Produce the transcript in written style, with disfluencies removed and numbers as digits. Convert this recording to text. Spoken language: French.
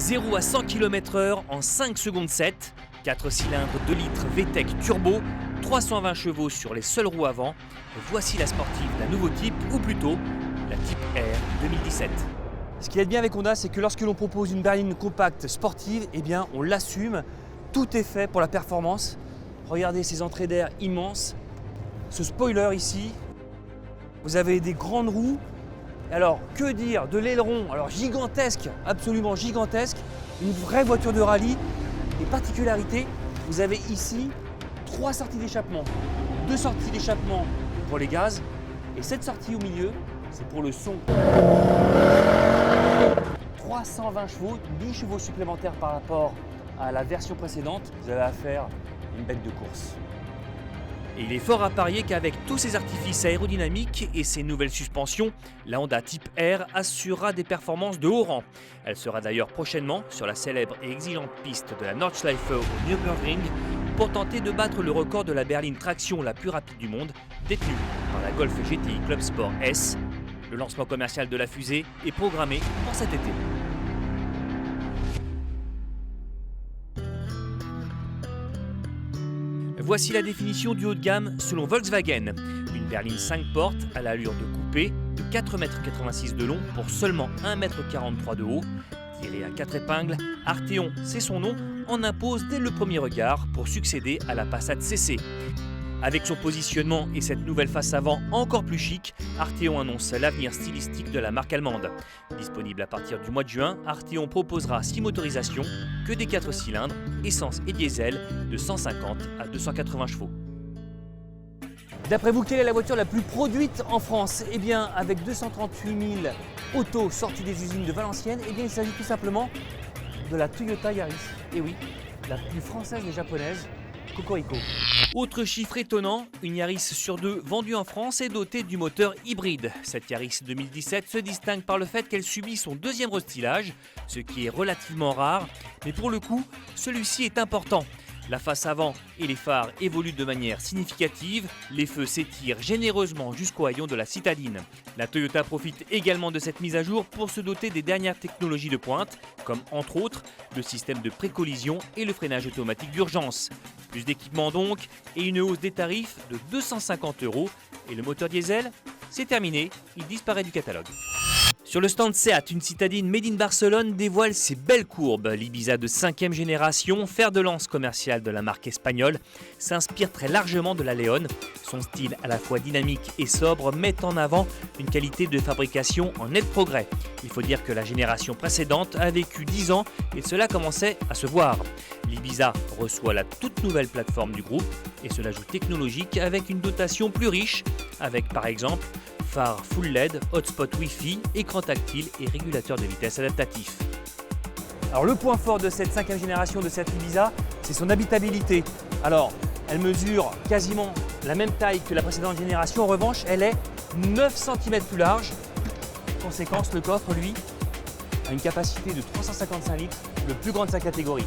0 à 100 km/h en 5 secondes 7, 4 cylindres 2 litres VTEC turbo, 320 chevaux sur les seules roues avant. Voici la sportive d'un nouveau type, ou plutôt la Type R 2017. Ce qu'il y a de bien avec Honda, c'est que lorsque l'on propose une berline compacte sportive, eh bien on l'assume. Tout est fait pour la performance. Regardez ces entrées d'air immenses. Ce spoiler ici. Vous avez des grandes roues. Alors, que dire de l'aileron? Alors gigantesque, absolument gigantesque. Une vraie voiture de rallye. Et particularité, vous avez ici 3 sorties d'échappement. 2 sorties d'échappement pour les gaz. Et cette sortie au milieu, c'est pour le son. 320 chevaux, 10 chevaux supplémentaires par rapport à la version précédente. Vous avez affaire à une bête de course. Et il est fort à parier qu'avec tous ces artifices aérodynamiques et ses nouvelles suspensions, la Honda Type R assurera des performances de haut rang. Elle sera d'ailleurs prochainement sur la célèbre et exigeante piste de la Nordschleife au Nürburgring pour tenter de battre le record de la berline traction la plus rapide du monde, détenue par la Golf GTI Club Sport S. Le lancement commercial de la fusée est programmé pour cet été. Voici la définition du haut de gamme selon Volkswagen. Une berline 5 portes à l'allure de coupé de 4,86 m de long pour seulement 1,43 m de haut. Tirée à 4 épingles, Arteon, c'est son nom, en impose dès le premier regard pour succéder à la Passat CC. Avec son positionnement et cette nouvelle face avant encore plus chic, Arteon annonce l'avenir stylistique de la marque allemande. Disponible à partir du mois de juin, Arteon proposera 6 motorisations, que des 4 cylindres, essence et diesel, de 150 à 280 chevaux. D'après vous, quelle est la voiture la plus produite en France? Eh bien, avec 238 000 autos sorties des usines de Valenciennes, eh bien, il s'agit tout simplement de la Toyota Yaris. Et oui, la plus française des japonaises. Cocorico. Autre chiffre étonnant, une Yaris sur 2 vendue en France est dotée du moteur hybride. Cette Yaris 2017 se distingue par le fait qu'elle subit son 2e restylage, ce qui est relativement rare, mais pour le coup, celui-ci est important. La face avant et les phares évoluent de manière significative, les feux s'étirent généreusement jusqu'au haillon de la citadine. La Toyota profite également de cette mise à jour pour se doter des dernières technologies de pointe, comme entre autres le système de précollision et le freinage automatique d'urgence. Plus d'équipement donc, et une hausse des tarifs de 250 €. Et le moteur diesel, c'est terminé, il disparaît du catalogue. Sur le stand Seat, une citadine made in Barcelone dévoile ses belles courbes. L'Ibiza de 5e génération, fer de lance commercial de la marque espagnole, s'inspire très largement de la León. Son style à la fois dynamique et sobre met en avant une qualité de fabrication en net progrès. Il faut dire que la génération précédente a vécu 10 ans et cela commençait à se voir. L'Ibiza reçoit la toute nouvelle plateforme du groupe et se l'ajoute technologique avec une dotation plus riche, avec par exemple phare full LED, hotspot Wi-Fi, écran tactile et régulateur de vitesse adaptatif. Alors le point fort de cette 5e génération de cette Ibiza, c'est son habitabilité. Alors, elle mesure quasiment la même taille que la précédente génération, en revanche, elle est 9 cm plus large. Conséquence, le coffre, lui, a une capacité de 355 litres, le plus grand de sa catégorie.